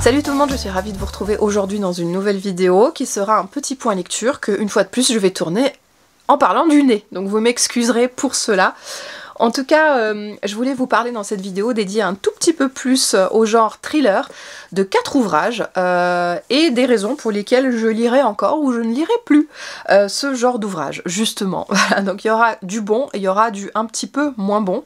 Salut tout le monde, je suis ravie de vous retrouver aujourd'hui dans une nouvelle vidéo qui sera un petit point lecture que, une fois de plus, je vais tourner en parlant du nez. Donc vous m'excuserez pour cela. En tout cas, je voulais vous parler dans cette vidéo dédiée un tout petit peu plus au genre thriller de 4 ouvrages et des raisons pour lesquelles je lirai encore ou je ne lirai plus ce genre d'ouvrage, justement. Voilà, donc il y aura du bon et il y aura du un petit peu moins bon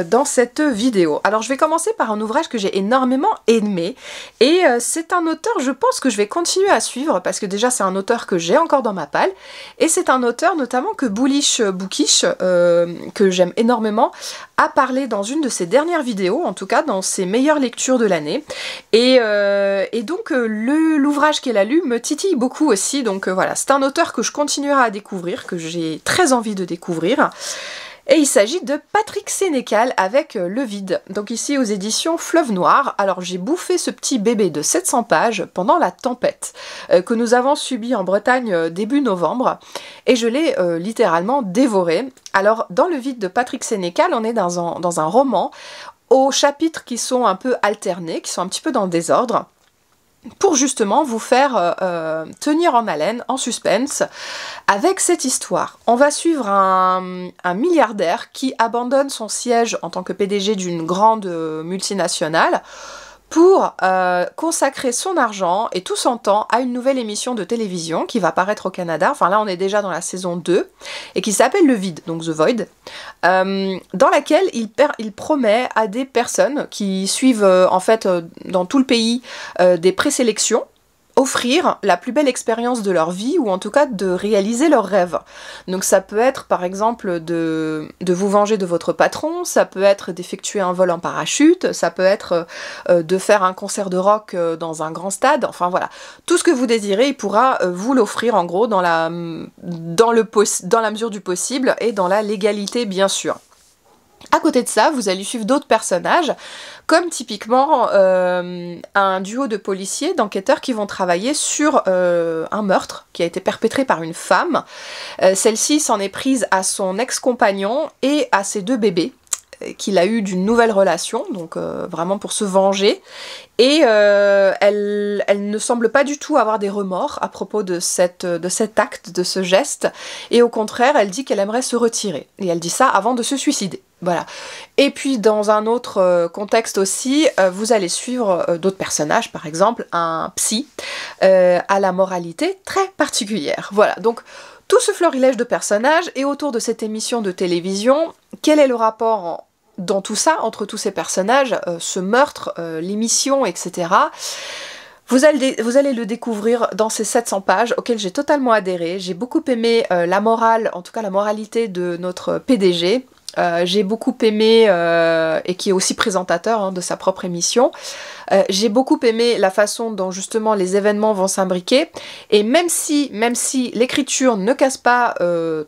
dans cette vidéo. Alors je vais commencer par un ouvrage que j'ai énormément aimé et c'est un auteur, je pense que je vais continuer à suivre parce que déjà c'est un auteur que j'ai encore dans ma palle et c'est un auteur notamment que Bullish Bookish, que j'aime énormément, a parlé dans une de ses dernières vidéos, en tout cas dans ses meilleures lectures de l'année. Et donc l'ouvrage qu'elle a lu me titille beaucoup aussi, donc voilà, c'est un auteur que je continuerai à découvrir, que j'ai très envie de découvrir. Et il s'agit de Patrick Sénécal avec Le Vide, donc ici aux éditions Fleuve Noir. Alors j'ai bouffé ce petit bébé de 700 pages pendant la tempête que nous avons subie en Bretagne début novembre, et je l'ai littéralement dévoré. Alors dans Le Vide de Patrick Sénécal, on est dans un roman aux chapitres qui sont un peu alternés, qui sont un petit peu dans le désordre, pour justement vous faire tenir en haleine, en suspense, avec cette histoire. On va suivre un milliardaire qui abandonne son siège en tant que PDG d'une grande multinationale pour consacrer son argent et tout son temps à une nouvelle émission de télévision qui va paraître au Canada, enfin là on est déjà dans la saison 2, et qui s'appelle Le Vide, donc The Void, dans laquelle il promet à des personnes qui suivent en fait dans tout le pays des présélections, offrir la plus belle expérience de leur vie, ou en tout cas de réaliser leurs rêves. Donc ça peut être par exemple de vous venger de votre patron, ça peut être d'effectuer un vol en parachute, ça peut être de faire un concert de rock dans un grand stade, enfin voilà. Tout ce que vous désirez, il pourra vous l'offrir en gros dans la mesure du possible et dans la légalité bien sûr. À côté de ça, vous allez suivre d'autres personnages, comme typiquement un duo de policiers, d'enquêteurs qui vont travailler sur un meurtre qui a été perpétré par une femme. Celle-ci s'en est prise à son ex-compagnon et à ses 2 bébés qu'il a eu d'une nouvelle relation, donc vraiment pour se venger. Et elle ne semble pas du tout avoir des remords à propos de cet acte, de ce geste, et au contraire, elle dit qu'elle aimerait se retirer. Et elle dit ça avant de se suicider. Voilà. Et puis dans un autre contexte aussi, vous allez suivre d'autres personnages, par exemple un psy à la moralité très particulière. Voilà, donc tout ce florilège de personnages, et autour de cette émission de télévision, quel est le rapport dans tout ça, entre tous ces personnages, ce meurtre, l'émission, etc. Vous allez le découvrir dans ces 700 pages auxquelles j'ai totalement adhéré. J'ai beaucoup aimé la morale, en tout cas la moralité de notre PDG. J'ai beaucoup aimé, et qui est aussi présentateur de sa propre émission, j'ai beaucoup aimé la façon dont justement les événements vont s'imbriquer, et même si l'écriture ne casse pas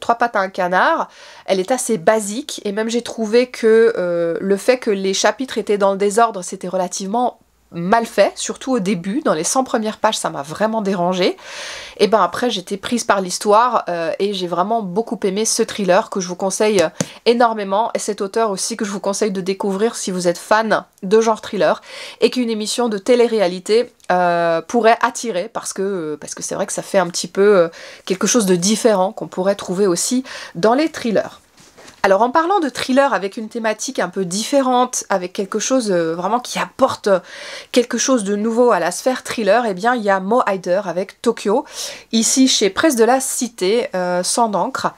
3 pattes à un canard, elle est assez basique, et même j'ai trouvé que le fait que les chapitres étaient dans le désordre, c'était relativement mal fait, surtout au début, dans les 100 premières pages, ça m'a vraiment dérangée. Et ben après, j'étais prise par l'histoire et j'ai vraiment beaucoup aimé ce thriller que je vous conseille énormément, et cet auteur aussi que je vous conseille de découvrir si vous êtes fan de genre thriller, et qu'une émission de télé-réalité pourrait attirer, parce que c'est vrai que ça fait un petit peu quelque chose de différent qu'on pourrait trouver aussi dans les thrillers. Alors en parlant de thriller avec une thématique un peu différente, avec quelque chose vraiment qui apporte quelque chose de nouveau à la sphère thriller, eh bien il y a Mo Hayder avec Tokyo, ici chez Presse de la Cité, Sang d'encre.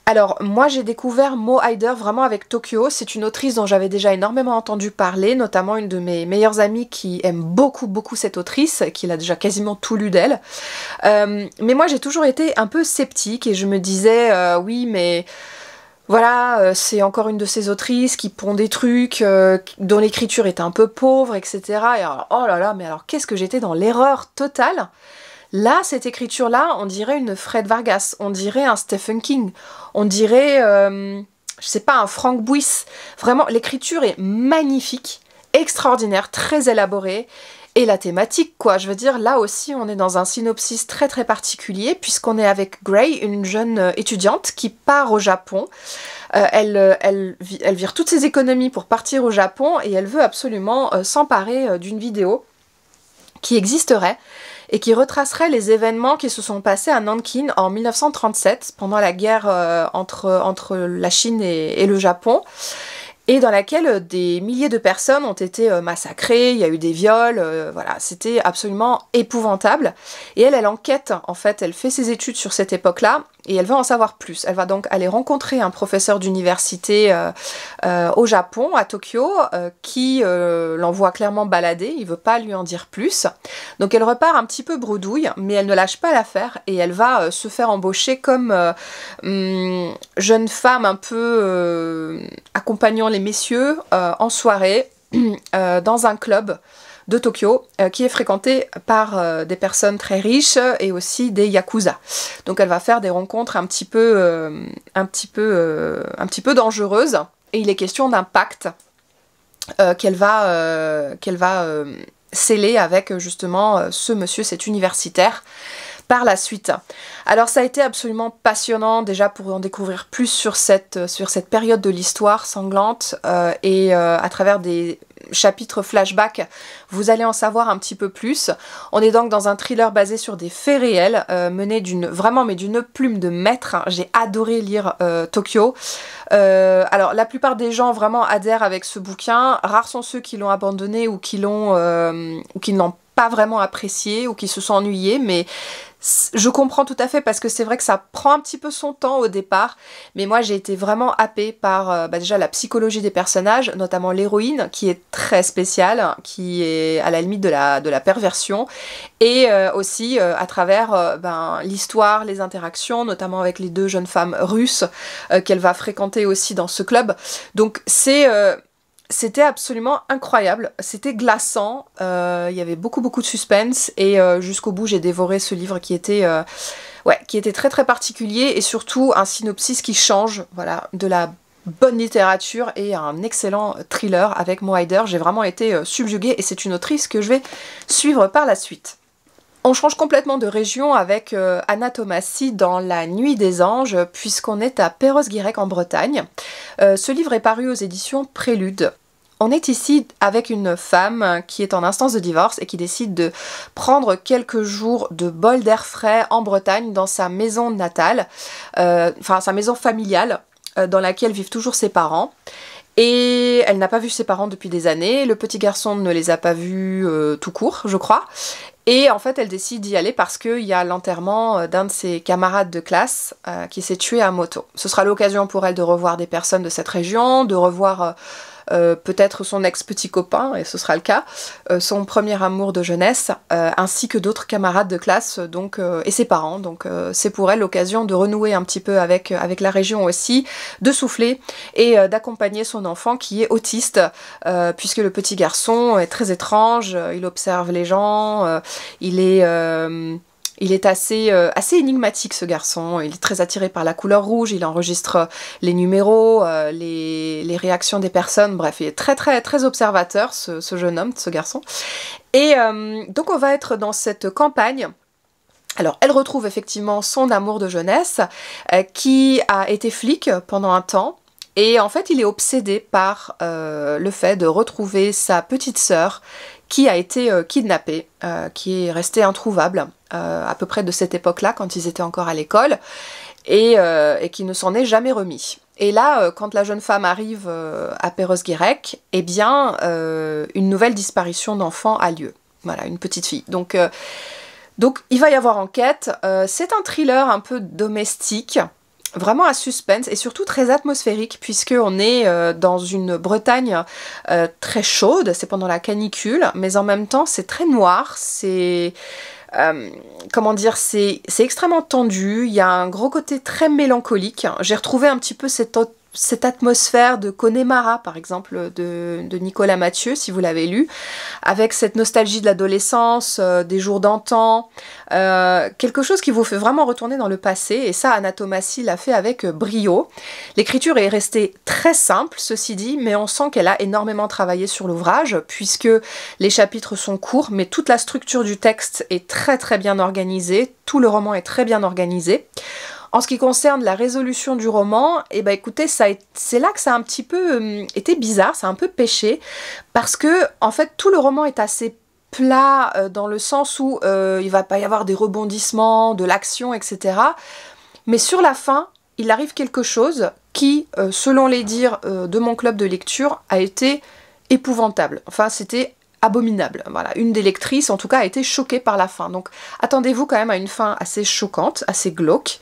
Alors moi j'ai découvert Mo Hayder vraiment avec Tokyo, c'est une autrice dont j'avais déjà énormément entendu parler, notamment une de mes meilleures amies qui aime beaucoup cette autrice, qui a déjà quasiment tout lu d'elle. Mais moi j'ai toujours été un peu sceptique et je me disais oui mais... Voilà, c'est encore une de ces autrices qui pond des trucs, dont l'écriture est un peu pauvre, etc. Et alors, oh là là, mais alors qu'est-ce que j'étais dans l'erreur totale. Là, cette écriture-là, on dirait une Fred Vargas, on dirait un Stephen King, on dirait, je sais pas, un Frank Buis. Vraiment, l'écriture est magnifique, extraordinaire, très élaborée. Et la thématique, quoi, je veux dire, là aussi on est dans un synopsis très particulier, puisqu'on est avec Gray, une jeune étudiante qui part au Japon. Elle vire toutes ses économies pour partir au Japon, et elle veut absolument s'emparer d'une vidéo qui existerait et qui retracerait les événements qui se sont passés à Nankin en 1937, pendant la guerre entre la Chine et le Japon, et dans laquelle des milliers de personnes ont été massacrées, il y a eu des viols, voilà, c'était absolument épouvantable. Et elle enquête, en fait, elle fait ses études sur cette époque-là, et elle veut en savoir plus. Elle va donc aller rencontrer un professeur d'université au Japon, à Tokyo, qui l'envoie clairement balader, il veut pas lui en dire plus. Donc elle repart un petit peu bredouille, mais elle ne lâche pas l'affaire, et elle va se faire embaucher comme jeune femme un peu accompagnant les messieurs en soirée dans un club de Tokyo qui est fréquenté par des personnes très riches et aussi des yakuza. Donc elle va faire des rencontres un petit peu dangereuses, et il est question d'un pacte qu'elle va sceller avec justement ce monsieur, cet universitaire, par la suite. Alors ça a été absolument passionnant déjà pour en découvrir plus sur cette période de l'histoire sanglante et à travers des chapitres flashback, vous allez en savoir un petit peu plus. On est donc dans un thriller basé sur des faits réels, mené d'une plume de maître. J'ai adoré lire Tokyo. Alors la plupart des gens vraiment adhèrent avec ce bouquin. Rares sont ceux qui l'ont abandonné ou qui ne l'ont pas vraiment apprécié ou qui se sont ennuyés, mais je comprends tout à fait, parce que c'est vrai que ça prend un petit peu son temps au départ, mais moi j'ai été vraiment happée par déjà la psychologie des personnages, notamment l'héroïne qui est très spéciale, qui est à la limite de la perversion, et aussi à travers l'histoire, les interactions, notamment avec les deux jeunes femmes russes qu'elle va fréquenter aussi dans ce club. Donc c'était absolument incroyable, c'était glaçant, il y avait beaucoup de suspense, et jusqu'au bout j'ai dévoré ce livre qui était très très particulier, et surtout un synopsis qui change, voilà, de la bonne littérature et un excellent thriller avec Mo Hayder. J'ai vraiment été subjuguée, et c'est une autrice que je vais suivre par la suite. On change complètement de région avec Anna Tomassi dans La Nuit des Anges, puisqu'on est à Perros-Guirec en Bretagne. Ce livre est paru aux éditions Prélude. On est ici avec une femme qui est en instance de divorce et qui décide de prendre quelques jours de bol d'air frais en Bretagne, dans sa maison natale, sa maison familiale, dans laquelle vivent toujours ses parents. Et elle n'a pas vu ses parents depuis des années, le petit garçon ne les a pas vus tout court, je crois. Et en fait, elle décide d'y aller parce qu'il y a l'enterrement d'un de ses camarades de classe qui s'est tué à moto. Ce sera l'occasion pour elle de revoir des personnes de cette région, de revoir peut-être son ex-petit copain, et ce sera le cas, son premier amour de jeunesse, ainsi que d'autres camarades de classe, donc, et ses parents. Donc c'est pour elle l'occasion de renouer un petit peu avec la région aussi, de souffler et d'accompagner son enfant qui est autiste, puisque le petit garçon est très étrange, il observe les gens, il est assez énigmatique, ce garçon. Il est très attiré par la couleur rouge, il enregistre les numéros, les réactions des personnes, bref, il est très très très observateur, ce jeune homme, ce garçon. Et donc on va être dans cette campagne. Alors elle retrouve effectivement son amour de jeunesse, qui a été flic pendant un temps. Et en fait, il est obsédé par le fait de retrouver sa petite sœur qui a été kidnappée, qui est restée introuvable à peu près de cette époque-là, quand ils étaient encore à l'école, et qui ne s'en est jamais remis. Et là, quand la jeune femme arrive à Perros-Guirec, eh bien, une nouvelle disparition d'enfant a lieu. Voilà, une petite fille. Donc il va y avoir enquête. C'est un thriller un peu domestique, vraiment à suspense, et surtout très atmosphérique, puisqu'on est dans une Bretagne très chaude, c'est pendant la canicule, mais en même temps c'est très noir, c'est... comment dire, c'est extrêmement tendu, il y a un gros côté très mélancolique. J'ai retrouvé un petit peu cette atmosphère de Connemara, par exemple, de Nicolas Mathieu, si vous l'avez lu, avec cette nostalgie de l'adolescence, des jours d'antan, quelque chose qui vous fait vraiment retourner dans le passé, et ça, Anna Tomassi l'a fait avec brio. L'écriture est restée très simple, ceci dit, mais on sent qu'elle a énormément travaillé sur l'ouvrage, puisque les chapitres sont courts, mais toute la structure du texte est très très bien organisée, tout le roman est très bien organisé. En ce qui concerne la résolution du roman, eh ben écoutez, c'est là que ça a un petit peu été bizarre, ça a un peu pêché, parce que en fait tout le roman est assez plat dans le sens où il va pas y avoir des rebondissements, de l'action, etc. Mais sur la fin, il arrive quelque chose qui, selon les dires de mon club de lecture, a été épouvantable. Enfin, c'était abominable. Voilà, une des lectrices, en tout cas, a été choquée par la fin. Donc, attendez-vous quand même à une fin assez choquante, assez glauque.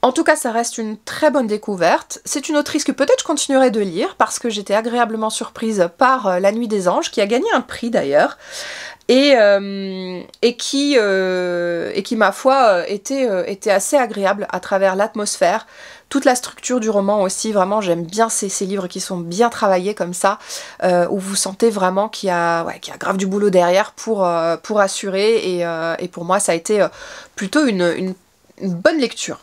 En tout cas, ça reste une très bonne découverte. C'est une autrice que peut-être je continuerai de lire parce que j'étais agréablement surprise par La Nuit des Anges, qui a gagné un prix d'ailleurs, et qui, ma foi, était assez agréable à travers l'atmosphère, toute la structure du roman aussi. Vraiment, j'aime bien ces livres qui sont bien travaillés comme ça, où vous sentez vraiment qu'il y a grave du boulot derrière pour assurer, et pour moi, ça a été plutôt une bonne lecture.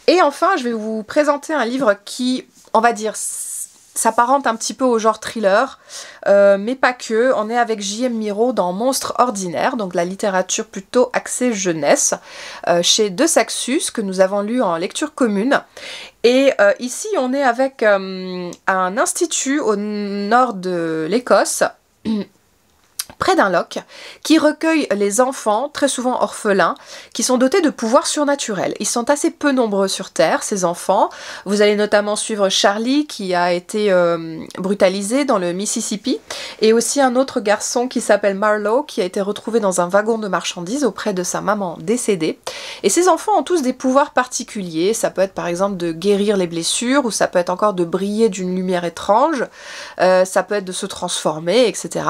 Et enfin, je vais vous présenter un livre qui, on va dire, s'apparente un petit peu au genre thriller, mais pas que. On est avec J.M. Miro dans Monstres ordinaires, donc la littérature plutôt axée jeunesse, chez De Saxus, que nous avons lu en lecture commune. Et ici, on est avec un institut au nord de l'Écosse, près d'un loch, qui recueille les enfants, très souvent orphelins, qui sont dotés de pouvoirs surnaturels. Ils sont assez peu nombreux sur Terre, ces enfants. Vous allez notamment suivre Charlie, qui a été brutalisé dans le Mississippi, et aussi un autre garçon qui s'appelle Marlowe, qui a été retrouvé dans un wagon de marchandises auprès de sa maman décédée. Et ces enfants ont tous des pouvoirs particuliers. Ça peut être par exemple de guérir les blessures, ou ça peut être encore de briller d'une lumière étrange, ça peut être de se transformer, etc.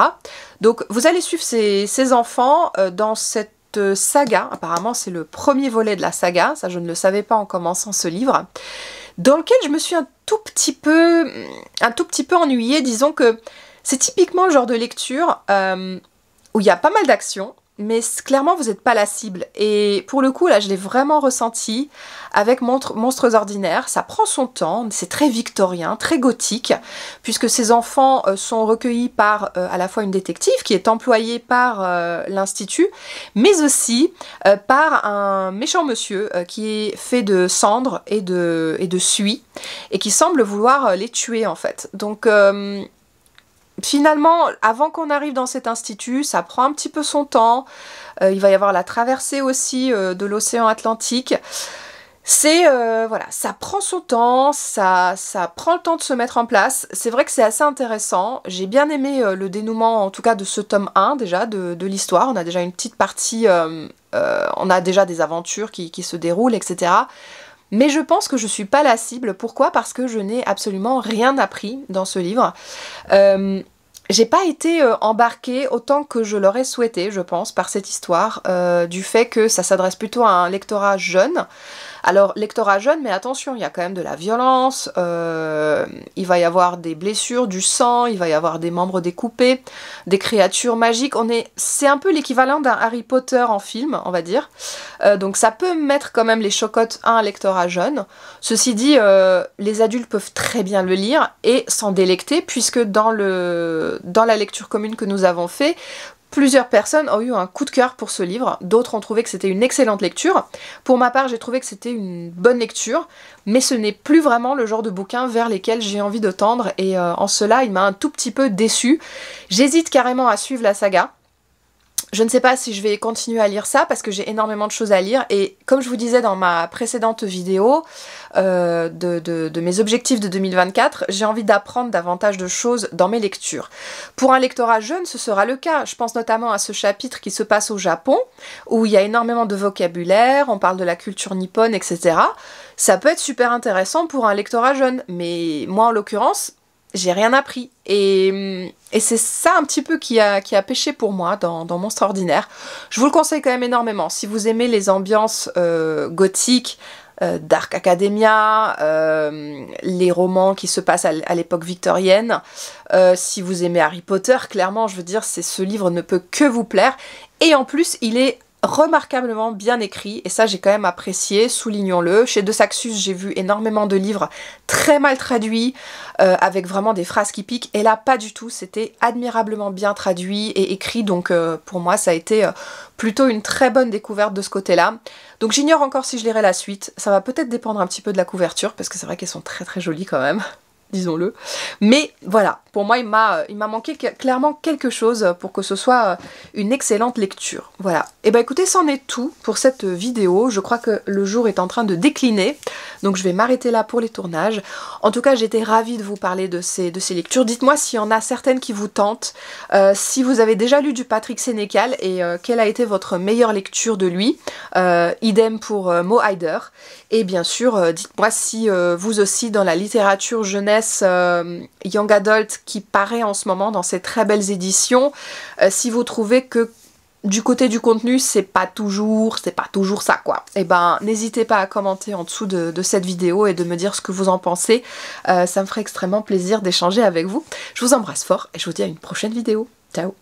Donc vous allez suivre ces enfants dans cette saga. Apparemment c'est le premier volet de la saga, ça je ne le savais pas en commençant ce livre, dans lequel je me suis un tout petit peu ennuyée. Disons que c'est typiquement le genre de lecture où il y a pas mal d'action, mais clairement vous n'êtes pas la cible. Et pour le coup là je l'ai vraiment ressenti avec Monstres ordinaires. Ça prend son temps, c'est très victorien, très gothique, puisque ces enfants sont recueillis par à la fois une détective qui est employée par l'institut, mais aussi par un méchant monsieur qui est fait de cendres et de suie, et qui semble vouloir les tuer en fait. Donc finalement, avant qu'on arrive dans cet institut, ça prend un petit peu son temps. Il va y avoir la traversée aussi de l'océan Atlantique. C'est, voilà, ça prend son temps, ça prend le temps de se mettre en place. C'est vrai que c'est assez intéressant. J'ai bien aimé le dénouement, en tout cas de ce tome 1 déjà, de l'histoire. On a déjà une petite partie, on a déjà des aventures qui se déroulent, etc. Mais je pense que je suis pas la cible. Pourquoi ? Parce que je n'ai absolument rien appris dans ce livre. J'ai pas été embarquée autant que je l'aurais souhaité, je pense, par cette histoire, du fait que ça s'adresse plutôt à un lectorat jeune. Alors, lectorat jeune, mais attention, il y a quand même de la violence, il va y avoir des blessures, du sang, il va y avoir des membres découpés, des créatures magiques. C'est un peu l'équivalent d'un Harry Potter en film, on va dire. Donc ça peut mettre quand même les chocottes à un lectorat jeune. Ceci dit, les adultes peuvent très bien le lire et s'en délecter, puisque dans la lecture commune que nous avons fait, plusieurs personnes ont eu un coup de cœur pour ce livre, d'autres ont trouvé que c'était une excellente lecture. Pour ma part, j'ai trouvé que c'était une bonne lecture, mais ce n'est plus vraiment le genre de bouquin vers lesquels j'ai envie de tendre, et en cela, il m'a un tout petit peu déçue. J'hésite carrément à suivre la saga. Je ne sais pas si je vais continuer à lire ça parce que j'ai énormément de choses à lire, et comme je vous disais dans ma précédente vidéo de mes objectifs de 2024, j'ai envie d'apprendre davantage de choses dans mes lectures. Pour un lectorat jeune, ce sera le cas. Je pense notamment à ce chapitre qui se passe au Japon, où il y a énormément de vocabulaire, on parle de la culture nippone, etc. Ça peut être super intéressant pour un lectorat jeune, mais moi en l'occurrence, j'ai rien appris. Et c'est ça un petit peu qui a pêché pour moi dans Monstres ordinaires. Je vous le conseille quand même énormément. Si vous aimez les ambiances gothiques, Dark Academia, les romans qui se passent à l'époque victorienne, si vous aimez Harry Potter, clairement, je veux dire, ce livre ne peut que vous plaire. Et en plus, il est remarquablement bien écrit, et ça j'ai quand même apprécié, soulignons-le. Chez De Saxus, j'ai vu énormément de livres très mal traduits, avec vraiment des phrases qui piquent, et là pas du tout, c'était admirablement bien traduit et écrit, donc pour moi ça a été plutôt une très bonne découverte de ce côté-là. Donc j'ignore encore si je lirai la suite, ça va peut-être dépendre un petit peu de la couverture, parce que c'est vrai qu'elles sont très très jolies quand même. disons-le. Mais voilà, pour moi il m'a manqué clairement quelque chose pour que ce soit une excellente lecture. Voilà. Et bah écoutez, c'en est tout pour cette vidéo. Je crois que le jour est en train de décliner, donc je vais m'arrêter là pour les tournages. En tout cas, j'étais ravie de vous parler de ces lectures. Dites-moi s'il y en a certaines qui vous tentent, si vous avez déjà lu du Patrick Sénécal et quelle a été votre meilleure lecture de lui. Idem pour Mo Hayder. Et bien sûr, dites-moi si vous aussi, dans la littérature jeunesse Young Adult qui paraît en ce moment dans ces très belles éditions, si vous trouvez que du côté du contenu, c'est pas toujours ça quoi. Et ben, n'hésitez pas à commenter en dessous de cette vidéo et de me dire ce que vous en pensez. Ça me ferait extrêmement plaisir d'échanger avec vous. Je vous embrasse fort et je vous dis à une prochaine vidéo. Ciao!